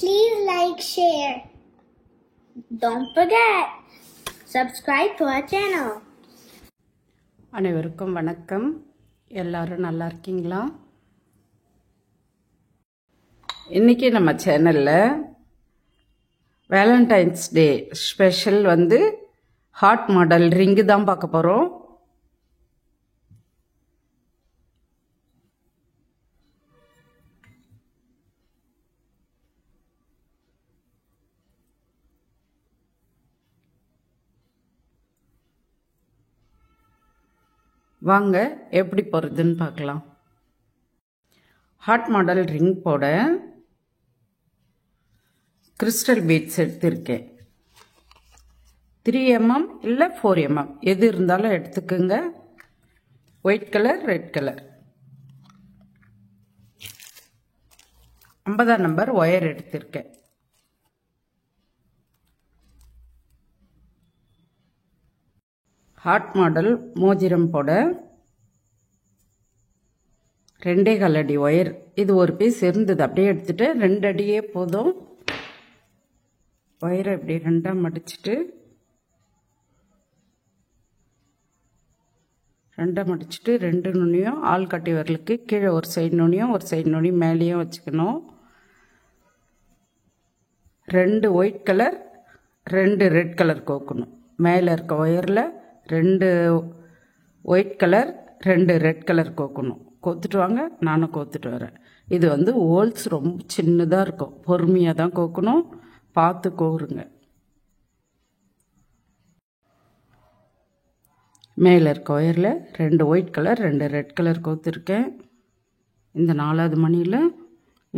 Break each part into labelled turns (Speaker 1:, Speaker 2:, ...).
Speaker 1: Please like, share. Don't forget, subscribe to our channel.
Speaker 2: அனைவருக்கும் வணக்கம். எல்லாரும் நல்லா இருக்கீங்களா? இன்னைக்கு நம்ம சேனல்ல Valentine's Day special heart model ring தான் பார்க்க போறோம். வாங்க எப்படி போறதுன்னு பார்க்கலாம். ஹார்ட் மாடல் ரிங் போட கிறிஸ்டல் பீட்ஸ் எடுத்திருக்கேன். 3 mm இல்லை 4 mm எது இருந்தாலும் எடுத்துக்கோங்க. White colour, red colour. 50ஆம் நம்பர் ஒயர் எடுத்திருக்கேன். ஹார்ட் மாடல் மோதிரம் போட 2.25 அடி ஒயர். இது ஒரு பீஸ் இருந்தது, அப்படியே எடுத்துட்டு 2 அடியே போதும். ஒயரை இப்படி 2ஆ மடிச்சுட்டு 2 நுனியும் ஆள் கட்டி வரலுக்கு கீழே ஒரு சைடு நுனியும் ஒரு சைடு நுனி மேலேயும் வச்சுக்கணும். 2 ஒயிட் கலர் 2 ரெட் கலர் கோக்கணும். மேலே இருக்க ஒயரில் 2 ஒயிட் கலர் 2 ரெட் கலர் கோக்கணும். கோத்துட்டு வாங்க, நானும் கோத்துட்டு வரேன். இது ஹோல்ஸ் ரொம்ப சின்னதாக இருக்கும், பொறுமையாக தான் கோக்கணும், பார்த்து கோருங்க. மேலே இருக்க ஒயரில் 2 ஒயிட் கலர் 2 ரெட் கலர் கோத்துருக்கேன். இந்த 4ஆவது மணியில்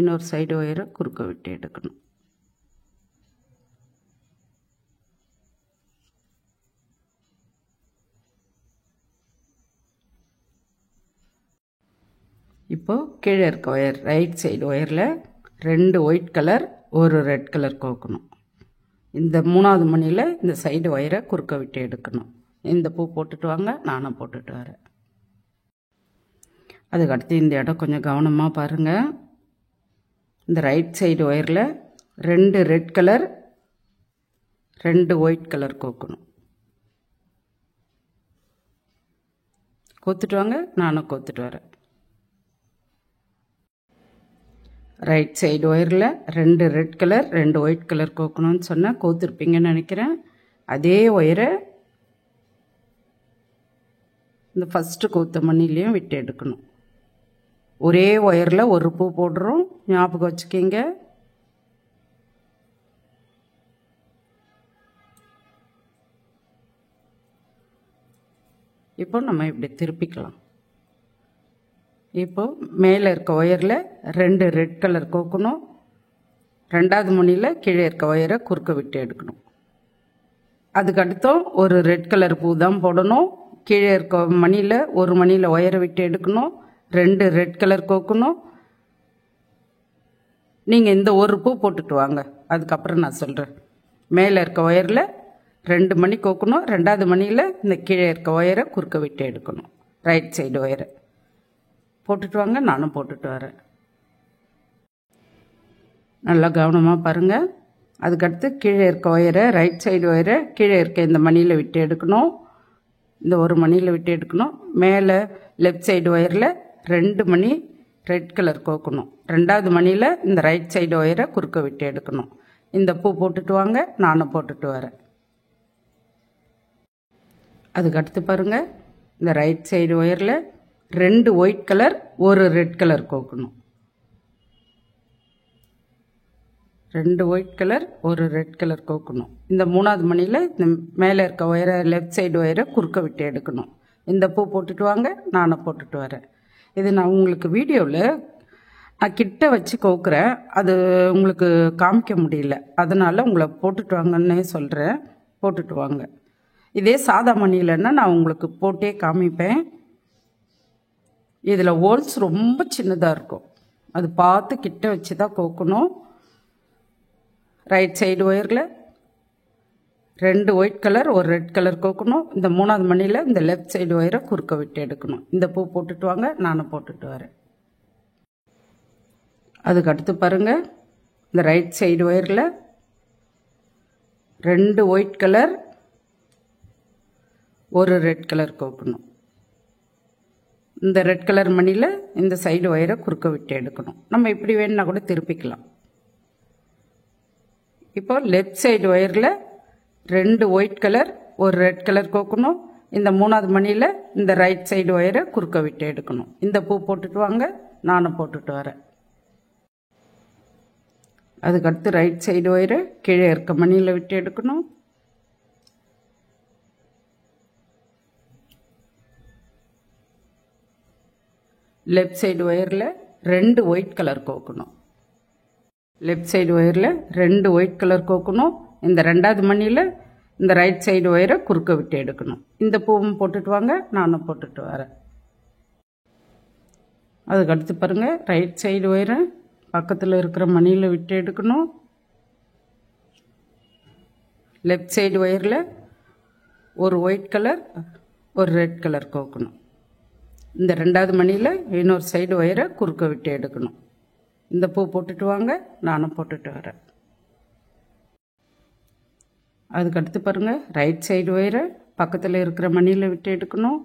Speaker 2: இன்னொரு சைடு ஒயரை குறுக்க விட்டு எடுக்கணும். இப்போது கீழே இருக்க ஒயர் ரைட் சைடு ஒயரில் 2 ஒயிட் கலர் 1 ரெட் கலர் கோக்கணும். இந்த 3ஆவது மணியில் இந்த சைடு ஒயரை குறுக்க விட்டு எடுக்கணும். இந்த பூ போட்டுட்டு வாங்க, நானும் போட்டுட்டு வரேன். அதுக்கடுத்து இந்த இடம் கொஞ்சம் கவனமாக பாருங்கள். இந்த ரைட் சைடு ஒயரில் 2 ரெட் கலர் 2 ஒயிட் கலர் கோக்கணும். கோத்துட்டு வாங்க, நானும் கோத்துட்டு வரேன். ரைட் சைடு ஒயரில் 2 ரெட் கலர் 2 ஒயிட் கலர் கோக்கணும்னு சொன்னால் கோத்துருப்பீங்கன்னு நினைக்கிறேன். அதே ஒயரை இந்த ஃபஸ்ட்டு கோத்த மணிலையும் விட்டு எடுக்கணும். ஒரே ஒயரில் ஒரு பூ போடுறோம், ஞாபகம் வச்சுக்கிங்க. இப்போ நம்ம இப்படி திருப்பிக்கலாம். இப்போது மேலே இருக்க ஒயரில் 2 ரெட் கலர் கோக்கணும். 2ஆவது மணியில் கீழே இருக்க ஒயரை குறுக்க விட்டு எடுக்கணும். அதுக்கடுத்தும் ஒரு ரெட் கலர் பூ தான் போடணும். கீழே இருக்க மணியில் ஒரு மணியில் ஒயரை விட்டு எடுக்கணும். 2 ரெட் கலர் கோக்கணும். நீங்கள் இந்த ஒரு பூ போட்டுட்டு வாங்க, அதுக்கப்புறம் நான் சொல்கிறேன். மேலே இருக்க ஒயரில் 2 மணி கோக்கணும். 2ஆவது மணியில் இந்த கீழே இருக்க ஒயரை குறுக்க விட்டு எடுக்கணும். ரைட் சைடு ஒயரை போட்டுட்டு வாங்க, நானும் போட்டுட்டு வரேன். நல்லா கவனமாக பாருங்கள். அதுக்கடுத்து கீழே இருக்க ஒயரை ரைட் சைடு ஒயரை கீழே இருக்க இந்த மணியில் விட்டு எடுக்கணும். இந்த ஒரு மணியில் விட்டு எடுக்கணும். மேலே லெஃப்ட் சைடு ஒயரில் 2 மணி ரெட் கலர் கோக்கணும். 2ஆவது மணியில் இந்த ரைட் சைடு ஒயரை குறுக்க விட்டு எடுக்கணும். இந்த பூ போட்டுட்டு வாங்க, நானும் போட்டுட்டு வரேன். அதுக்கடுத்து பாருங்கள், இந்த ரைட் சைடு ஒயரில் 2 ஒயிட் கலர் 1 ரெட் கலர் கோக்கணும். 2 ஒயிட் கலர் 1 ரெட் கலர் கோக்கணும். இந்த 3ஆவது மணியில் இந்த மேலே இருக்க ஒயரை லெஃப்ட் சைடு ஒயரை குறுக்க விட்டு எடுக்கணும். இந்த பூ போட்டுட்டு வாங்க, நானும் போட்டுட்டு வரேன். இது நான் உங்களுக்கு வீடியோவில் நான் கிட்ட வச்சு கோக்குறேன், அது உங்களுக்கு காமிக்க முடியல, அதனால் உங்களை போட்டுட்டு வாங்கன்னே சொல்கிறேன். போட்டுட்டு வாங்க. இதே சாதா மணியிலன்னா நான் உங்களுக்கு போட்டே காமிப்பேன். இதில் ஹோல்ஸ் ரொம்ப சின்னதாக இருக்கும், அது பார்த்து கிட்ட வச்சு தான் கோக்கணும். ரைட் சைடு ஒயரில் 2 ஒயிட் கலர் 1 ரெட் கலர் கோக்கணும். இந்த 3ஆவது மணியில் இந்த லெஃப்ட் சைடு ஒயரை குறுக்க விட்டு எடுக்கணும். இந்த பூ போட்டுட்டு வாங்க, நானும் போட்டுட்டு வரேன். அதுக்கு அடுத்து பாருங்கள், இந்த ரைட் சைடு ஒயரில் 2 ஒயிட் கலர் ஒரு ரெட் கலர் கோக்கணும். இந்த ரெட் கலர் மணியில் இந்த சைடு ஒயரை குறுக்க விட்டு எடுக்கணும். நம்ம இப்படி வேணுன்னா கூட திருப்பிக்கலாம். இப்போ லெஃப்ட் சைடு ஒயரில் 2 ஒயிட் கலர் ஒரு ரெட் கலர் கோக்கணும். இந்த 3வது மணியில் இந்த ரைட் சைடு ஒயரை குறுக்க விட்டு எடுக்கணும். இந்த பூ போட்டுட்டு வாங்க, நானும் போட்டுட்டு வரேன். அதுக்கடுத்து ரைட் சைடு ஒயரை கீழே இருக்க மணியில் விட்டு எடுக்கணும். லெஃப்ட் சைடு ஒயரில் 2 ஒயிட் கலர் கோக்கணும். லெஃப்ட் சைடு ஒயரில் 2 ஒயிட் கலர் கோக்கணும். இந்த 2வது மணியில் இந்த ரைட் சைடு ஒயரை குறுக்க விட்டு எடுக்கணும். இந்த பூவும் போட்டுட்டு வாங்க, நானும் போட்டுட்டு வரேன். அதுக்கடுத்து பாருங்கள், ரைட் சைடு ஒயரை பக்கத்தில் இருக்கிற மணியில் விட்டு எடுக்கணும். லெஃப்ட் சைடு ஒயரில் ஒரு ஒயிட் கலர் ஒரு ரெட் கலர் கோக்கணும். இந்த 2வது மணியில் இன்னொரு சைடு ஒயரை குறுக்க விட்டு எடுக்கணும். இந்த பூ போட்டுட்டு வாங்க, நானும் போட்டுட்டு வரேன். அதுக்கடுத்து பாருங்கள், ரைட் சைடு ஒயரை பக்கத்தில் இருக்கிற மணியில் விட்டு எடுக்கணும்.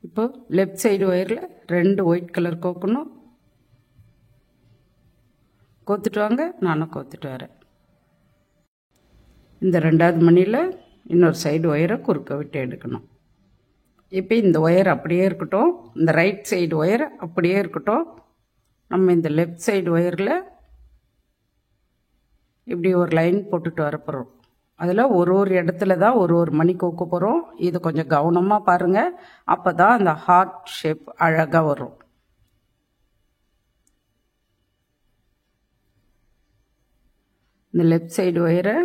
Speaker 2: இப்போ லெஃப்ட் சைடு ஒயரில் 2 ஒயிட் கலர் கோக்கணும். கோத்துட்டு வாங்க, நானும் கோத்துட்டு வரேன். இந்த 2வது மணியில் இன்னொரு சைடு ஒயரை குறுக்க விட்டு எடுக்கணும். இப்போ இந்த ஒயர் அப்படியே இருக்கட்டும், இந்த ரைட் சைடு ஒயர் அப்படியே இருக்கட்டும். நம்ம இந்த லெஃப்ட் சைடு ஒயரில் இப்படி ஒரு லைன் போட்டுட்டு வரப்போகிறோம். அதில் ஒரு இடத்துல தான் ஒரு மணி கோக்க போகிறோம். இது கொஞ்சம் கவனமாக பாருங்கள், அப்போ தான் அந்த ஹார்ட் ஷேப் அழகாக வரும். இந்த லெஃப்ட் சைடு ஒயரை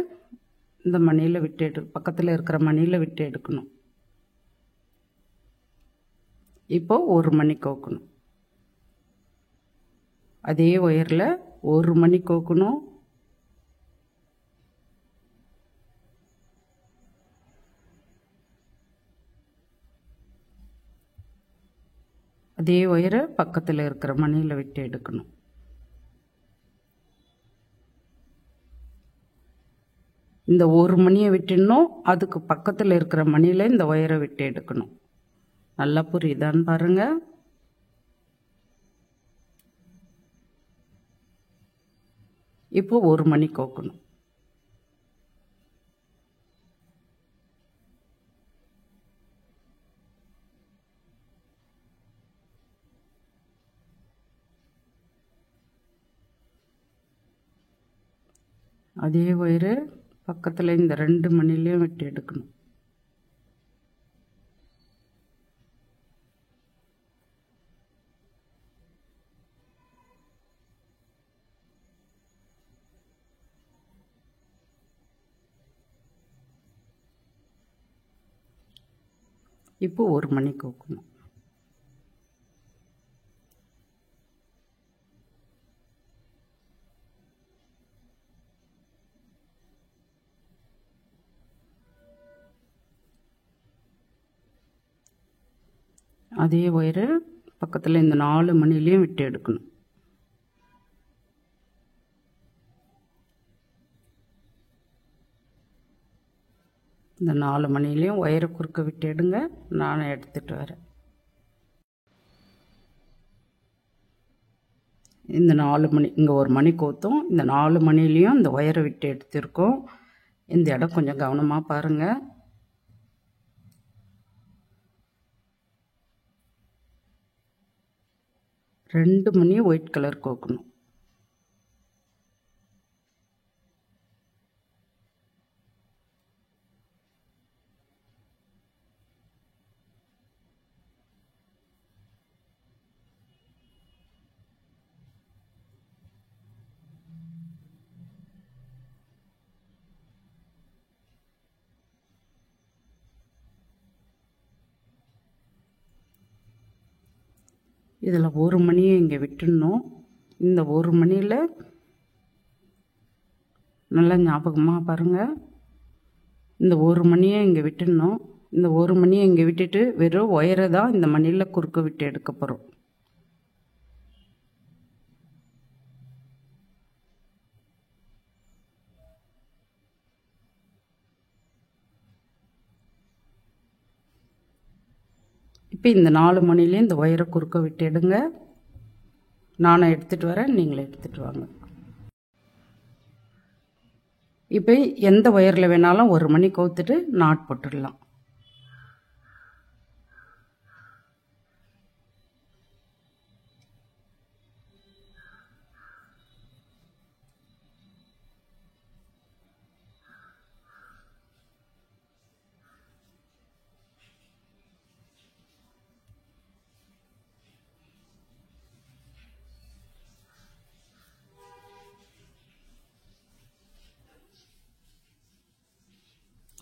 Speaker 2: இந்த மணியில் விட்டு பக்கத்தில் இருக்கிற மணியில் விட்டு எடுக்கணும். இப்போ ஒரு மணி கோக்கணும். அதே ஒயரில் ஒரு மணி கோக்கணும். அதே ஒயரை பக்கத்தில் இருக்கிற மணியில் விட்டு எடுக்கணும். இந்த ஒரு மணியை விட்டுடணும், அதுக்கு பக்கத்தில் இருக்கிற மணியில் இந்த ஒயரை விட்டு எடுக்கணும். நல்லா புரியுதான்னு பாருங்கள். இப்போ ஒரு மணி கோக்கணும். அதே ஒயரு பக்கத்தில் இந்த 2 மணிலையும் விட்டு எடுக்கணும். இப்போ ஒரு மணி கோக்கணும். அதே ஒயரு பக்கத்தில் இந்த 4 மணிலையும் விட்டு எடுக்கணும். இந்த 4 மணிலையும் ஒயரை குறுக்க விட்டு எடுங்க, நானும் எடுத்துகிட்டு வரேன். இந்த 4 மணி இங்கே ஒரு மணி கோத்தும், இந்த 4 மணிலையும் இந்த ஒயரை விட்டு எடுத்திருக்கோம். இந்த இடம் கொஞ்சம் கவனமாக பாருங்கள். ரெண்டு மணி ஒயிட் கலர் கோக்கணும். இதில் ஒரு மணியை இங்கே விட்டுடணும். இந்த ஒரு மணியில் நல்லா ஞாபகமாக பாருங்கள். இந்த ஒரு மணியை இங்கே விட்டுடணும். இந்த ஒரு மணியை இங்கே விட்டுட்டு வெறும் ஒயரை தான் இந்த மணியில் குறுக்க விட்டு எடுக்க போகிறோம். இப்போ இந்த 4 மணிலையும் இந்த ஒயரை குறுக்க விட்டு எடுங்க. நானும் எடுத்துகிட்டு வரேன், நீங்களே எடுத்துகிட்டு வாங்க. இப்போ எந்த ஒயரில் வேணாலும் ஒரு மணி கோத்துட்டு நாட் போட்டுடலாம்.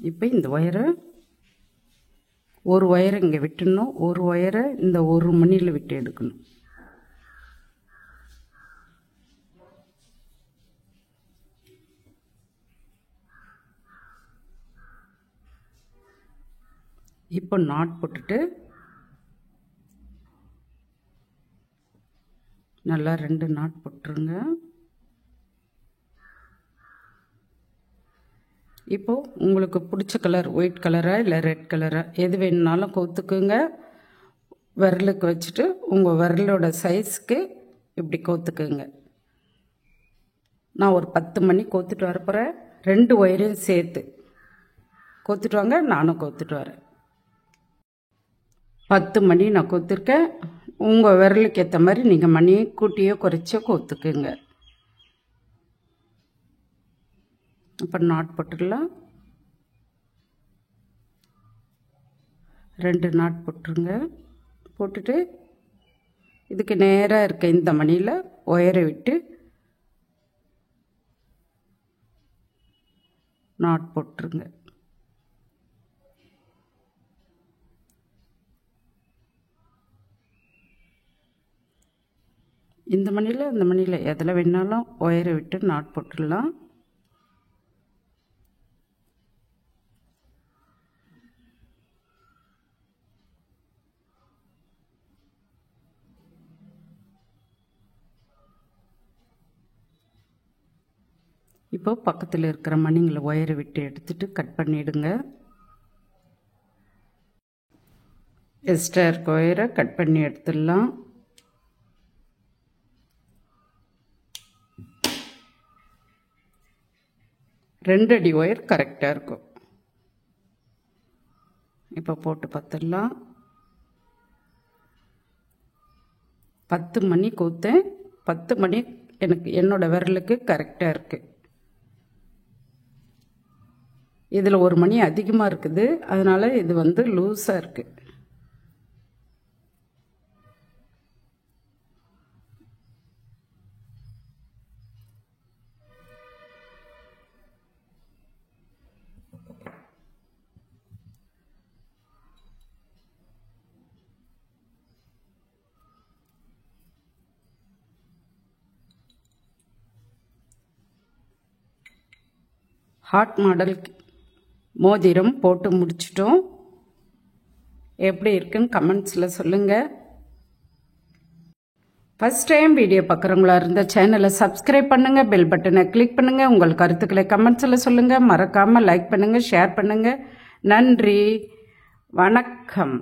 Speaker 2: இப்போ இந்த ஒயரை ஒரு ஒயரை இங்கே விட்டுடணும், ஒரு ஒயரை இந்த ஒரு மணியில் விட்டு எடுக்கணும். இப்போ நாட் போட்டுட்டு நல்லா 2 நாட் போட்டுருங்க. இப்போது உங்களுக்கு பிடிச்ச கலர் ஒயிட் கலரா இல்லை ரெட் கலரா எது வேணுனாலும் கோத்துக்குங்க. விரலுக்கு வச்சுட்டு உங்கள் விரலோட சைஸ்க்கு இப்படி கோத்துக்குங்க. நான் ஒரு 10 மணி கோத்துட்டு வரப்போகிறேன். 2 ஒயரையும் சேர்த்து கோத்துட்டு வாங்க, நானும் கோத்துட்டு வரேன். 10 மணி நான் கோத்துருக்கேன். உங்கள் விரலுக்கு ஏற்ற மாதிரி நீங்கள் மணியை கூட்டியோ குறைச்சோ கோத்துக்குங்க. இப்போ நாட் போட்டுடலாம். 2 நாட் போட்டுருங்க. போட்டுட்டு இதுக்கு நேராக இருக்க இந்த மணியில் ஒயரை விட்டு நாட் போட்டுருங்க. இந்த மணியில் அந்த மணியில் எதில் வேணாலும் ஒயரை விட்டு நாட் போட்டுடலாம். இப்போ பக்கத்தில் இருக்கிற மணிங்களை ஒயரை விட்டு எடுத்துட்டு கட் பண்ணிவிடுங்க. எக்ஸ்ட்ரா இருக்க ஒயரை கட் பண்ணி எடுத்துடலாம். ரெண்டு அடி ஒயர் கரெக்டாக இருக்கும். இப்போ போட்டு பார்த்துடலாம். 10 மணி கோத்தேன். 10 மணி எனக்கு என்னோட விரலுக்கு கரெக்டாக இருக்குது. இதில் ஒரு மணி அதிகமாக இருக்குது, அதனால் இது வந்து லூஸாக இருக்குது. ஹார்ட் மாடல் மோதிரம் போட்டு முடிச்சிட்டோம். எப்படி இருக்குன்னு கமெண்ட்ஸில் சொல்லுங்கள். ஃபஸ்ட் டைம் வீடியோ பார்க்குறவங்களா இருந்த சேனலை சப்ஸ்கிரைப் பண்ணுங்கள், பெல் பட்டனை கிளிக் பண்ணுங்கள். உங்கள் கருத்துக்களை கமெண்ட்ஸில் சொல்லுங்கள். மறக்காமல் லைக் பண்ணுங்கள், ஷேர் பண்ணுங்கள். நன்றி, வணக்கம்.